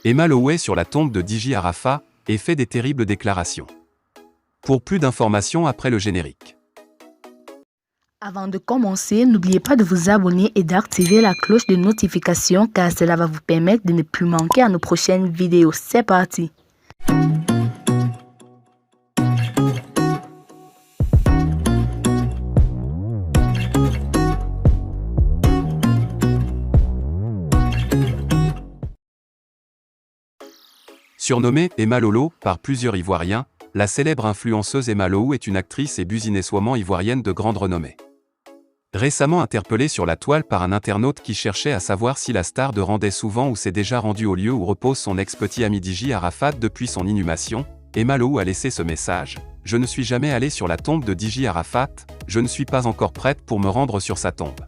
Emma Lowey sur la tombe de Diji Arafat et fait des terribles déclarations. Pour plus d'informations après le générique. Avant de commencer, n'oubliez pas de vous abonner et d'activer la cloche de notification car cela va vous permettre de ne plus manquer à nos prochaines vidéos. C'est parti! Surnommée Emma Lolo par plusieurs Ivoiriens, la célèbre influenceuse Emma Lolo est une actrice et businesswoman ivoirienne de grande renommée. Récemment interpellée sur la toile par un internaute qui cherchait à savoir si la star de rendait souvent ou s'est déjà rendue au lieu où repose son ex-petit ami Diji Arafat depuis son inhumation, Emma Lolo a laissé ce message: « Je ne suis jamais allée sur la tombe de Diji Arafat, je ne suis pas encore prête pour me rendre sur sa tombe. »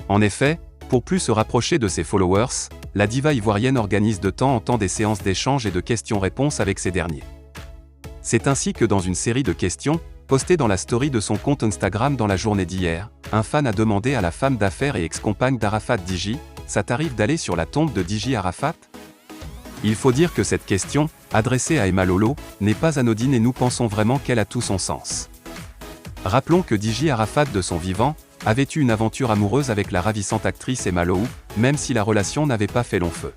En effet, pour plus se rapprocher de ses followers, la diva ivoirienne organise de temps en temps des séances d'échanges et de questions-réponses avec ces derniers. C'est ainsi que dans une série de questions, postées dans la story de son compte Instagram dans la journée d'hier, un fan a demandé à la femme d'affaires et ex-compagne d'Arafat Diji: « Ça t'arrive d'aller sur la tombe de Diji Arafat ?» Il faut dire que cette question, adressée à Emma Lolo, n'est pas anodine et nous pensons vraiment qu'elle a tout son sens. Rappelons que Diji Arafat de son vivant, avait eu une aventure amoureuse avec la ravissante actrice Emma Lolo, même si la relation n'avait pas fait long feu.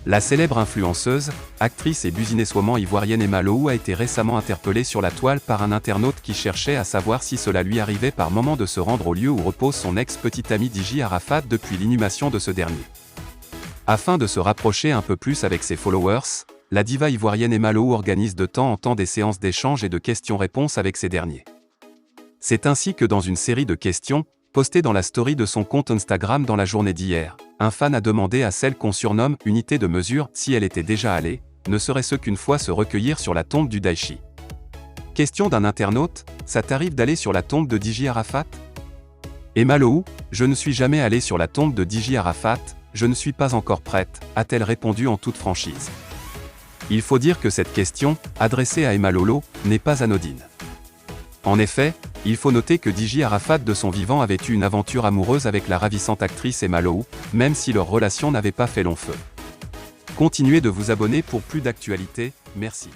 La célèbre influenceuse, actrice et businesswoman ivoirienne Emma Lolo a été récemment interpellée sur la toile par un internaute qui cherchait à savoir si cela lui arrivait par moment de se rendre au lieu où repose son ex-petit ami Diji Arafat depuis l'inhumation de ce dernier. Afin de se rapprocher un peu plus avec ses followers, la diva ivoirienne Emma Lolo organise de temps en temps des séances d'échanges et de questions-réponses avec ces derniers. C'est ainsi que dans une série de questions, postées dans la story de son compte Instagram dans la journée d'hier, un fan a demandé à celle qu'on surnomme « unité de mesure » si elle était déjà allée, ne serait-ce qu'une fois se recueillir sur la tombe du Daichi. Question d'un internaute: « Ça t'arrive d'aller sur la tombe de Diji Arafat ?» Emma Lolo: « Je ne suis jamais allée sur la tombe de Diji Arafat, je ne suis pas encore prête, » a-t-elle répondu en toute franchise. Il faut dire que cette question, adressée à Emma Lolo, n'est pas anodine. En effet, il faut noter que Diji Arafat de son vivant avait eu une aventure amoureuse avec la ravissante actrice Emma Lolo, même si leur relation n'avait pas fait long feu. Continuez de vous abonner pour plus d'actualités, merci.